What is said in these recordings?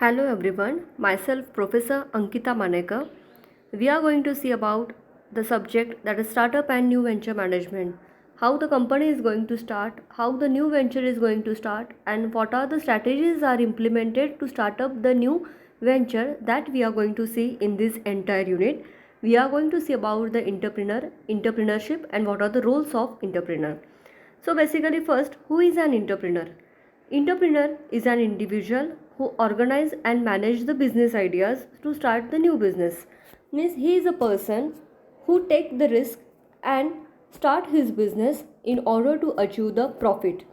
Hello everyone, myself Professor Ankita Manekar. We are going to see about the subject that is startup and new venture management. How the company is going to start, how the new venture is going to start, and what are the strategies are implemented to start up the new venture that we are going to see in this entire unit. We are going to see about the entrepreneurship, and what are the roles of entrepreneur. So basically first, who is an entrepreneur? Entrepreneur is an individual who organize and manage the business ideas to start the new business. Means he is a person who take the risk and start his business in order to achieve the profit.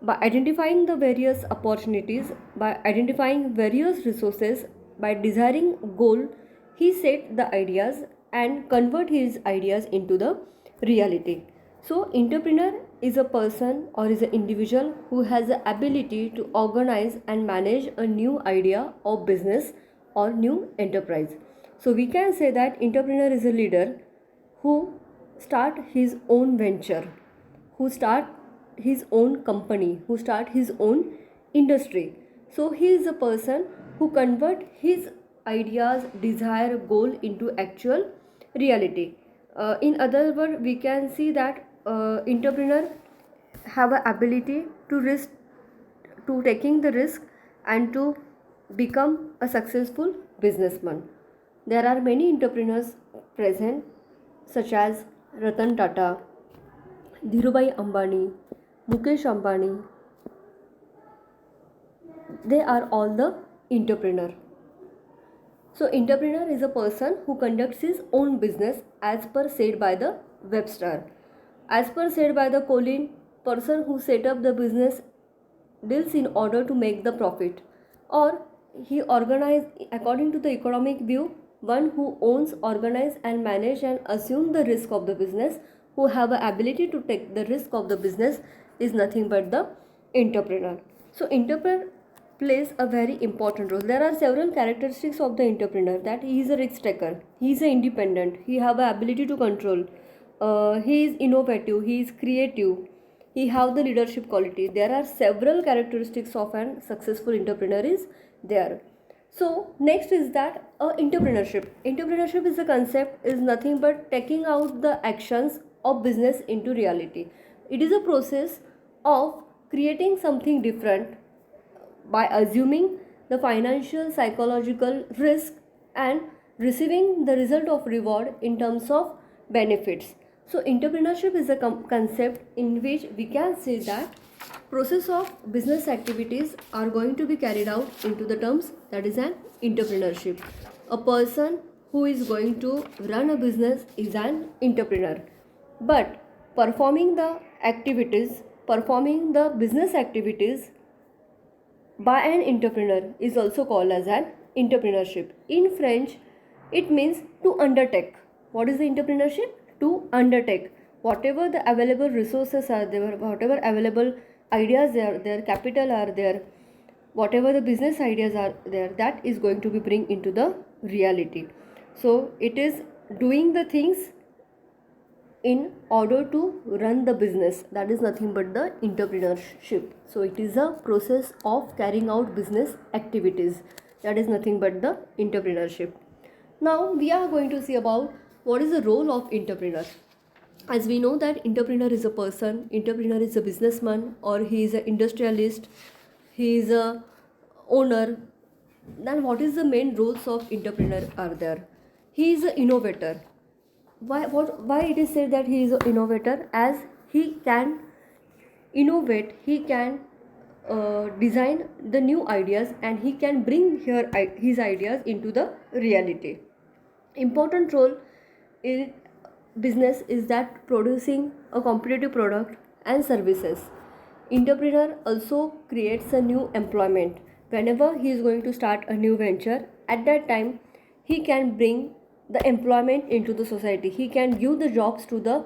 By identifying the various opportunities, by identifying various resources, by desiring goal, he set the ideas and convert his ideas into the reality. So entrepreneur is a person or is an individual who has the ability to organize and manage a new idea of business or new enterprise. So we can say that entrepreneur is a leader who start his own venture, who start his own company, who start his own industry. So he is a person who convert his ideas, desire, goal into actual reality. In other words, we can see that entrepreneur have a ability to risk, to taking the risk, and to become a successful businessman. There are many entrepreneurs present, such as Ratan Tata, Dhirubhai Ambani, Mukesh Ambani. They are all the entrepreneur. So entrepreneur is a person who conducts his own business as per said by the Webster. As per said by the Colin, person who set up the business deals in order to make the profit, or he organize according to the economic view, one who owns, organize and manage and assume the risk of the business, who have the ability to take the risk of the business, is nothing but the entrepreneur. So entrepreneur plays a very important role. There are several characteristics of the entrepreneur, that he is a risk taker, he is independent, he have the ability to control, he is innovative, he is creative, he have the leadership quality. There are several characteristics of an successful entrepreneur is there. So next is that entrepreneurship is a concept, is nothing but taking out the actions of business into reality. It is a process of creating something different by assuming the financial psychological risk and receiving the result of reward in terms of benefits. So entrepreneurship is a concept in which we can say that process of business activities are going to be carried out into the terms, that is an entrepreneurship. A person who is going to run a business is an entrepreneur, but performing the business activities by an entrepreneur is also called as an entrepreneurship. In French, it means to undertake. What is the entrepreneurship? To undertake. Whatever the available resources are there, whatever available ideas are there, capital are there, whatever the business ideas are there, that is going to be bring into the reality. So it is doing the things in order to run the business, that is nothing but the entrepreneurship. So it is a process of carrying out business activities, that is nothing but the entrepreneurship. Now we are going to see about what is the role of entrepreneur. As we know that entrepreneur is a person, entrepreneur is a businessman, or he is an industrialist, he is a owner. Then what is the main roles of entrepreneur are there? He is an innovator. Why it is said that he is an innovator? As he can innovate, he can design the new ideas, and he can bring his ideas into the reality. Important role in business is that producing a competitive product and services. Entrepreneur also creates a new employment. Whenever he is going to start a new venture, at that time he can bring the employment into the society. He can give the jobs to the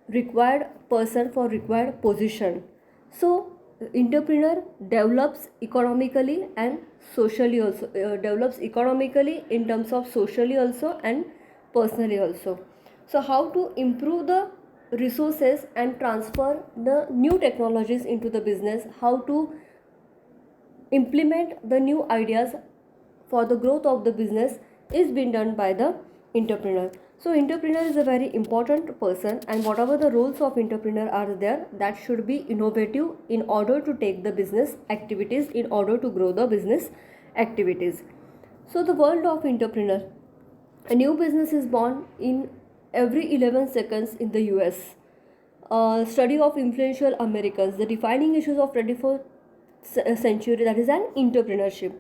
required person for required position. So entrepreneur develops economically and socially also, develops economically in terms of socially also and personally also. So how to improve the resources and transfer the new technologies into the business, how to implement the new ideas for the growth of the business is being done by the entrepreneur. So entrepreneur is a very important person, and whatever the roles of entrepreneur are there, that should be innovative in order to take the business activities, in order to grow the business activities. So the world of entrepreneur, a new business is born in every 11 seconds in the US. Study of influential Americans, the defining issues of 24th century, that is an entrepreneurship.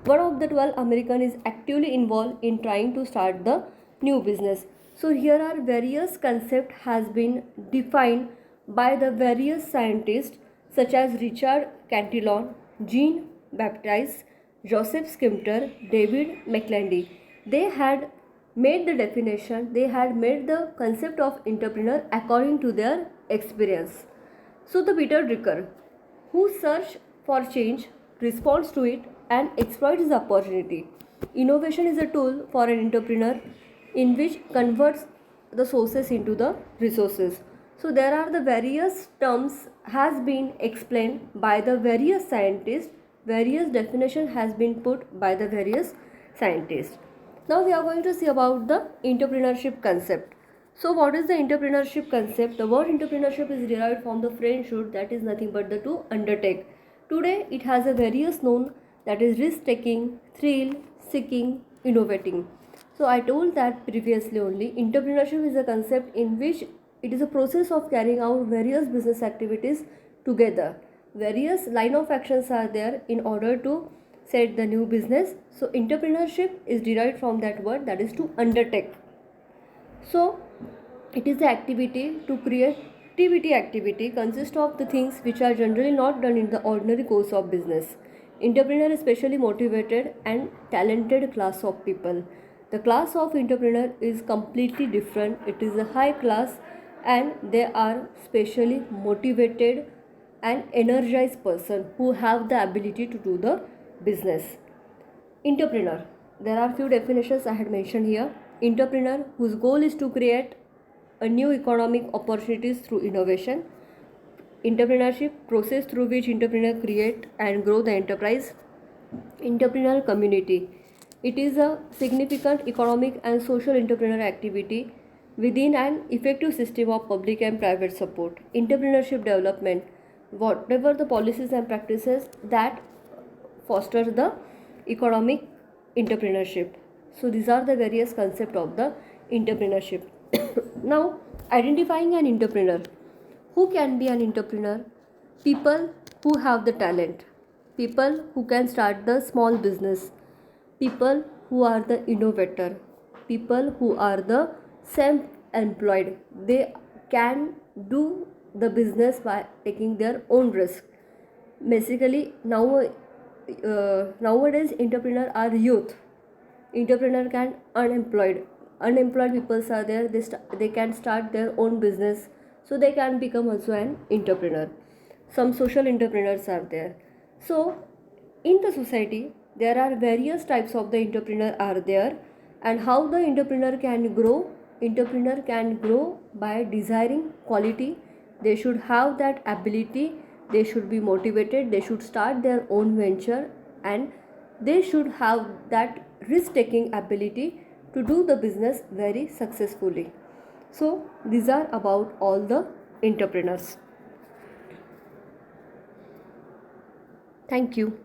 One of the 12 American is actively involved in trying to start the new business. So here are various concept has been defined by the various scientists such as Richard Cantillon, Jean Baptiste, Joseph Skimter, David McClelland. They had made the definition, they had made the concept of entrepreneur according to their experience. So the Peter Drucker, who search for change, responds to it, and exploits the opportunity. Innovation is a tool for an entrepreneur in which converts the sources into the resources. So there are the various terms has been explained by the various scientists, various definition has been put by the various scientists. Now we are going to see about the entrepreneurship concept. So what is the entrepreneurship concept? The word entrepreneurship is derived from the French root, that is nothing but the to undertake. Today it has a various known, that is risk taking, thrill seeking, innovating. So I told that previously only. Entrepreneurship is a concept in which it is a process of carrying out various business activities together. Various line of actions are there in order to set the new business. So entrepreneurship is derived from that word, that is to undertake. So it is the activity to create. Activity consists of the things which are generally not done in the ordinary course of business. Entrepreneur is specially motivated and talented class of people. The class of entrepreneur is completely different. It is a high class, and they are specially motivated and energized person who have the ability to do the business. Entrepreneur, there are few definitions I had mentioned here. Entrepreneur whose goal is to create a new economic opportunities through innovation. Entrepreneurship, process through which entrepreneurs create and grow the enterprise. Entrepreneurial community, it is a significant economic and social entrepreneurial activity within an effective system of public and private support. Entrepreneurship development, whatever the policies and practices that foster the economic entrepreneurship. So these are the various concepts of the entrepreneurship. Now, identifying an entrepreneur. Who can be an entrepreneur? People who have the talent, people who can start the small business, people who are the innovator, people who are the self-employed. They can do the business by taking their own risk. Basically, nowadays entrepreneurs are youth. Entrepreneur can unemployed people are there, they can start their own business, so they can become also an entrepreneur. Some social entrepreneurs are there. So in the society there are various types of the entrepreneur are there. And how the entrepreneur can grow? Entrepreneur can grow by desiring quality. They should have that ability, they should be motivated, they should start their own venture, and they should have that risk taking ability to do the business very successfully. So these are about all the entrepreneurs. Thank you.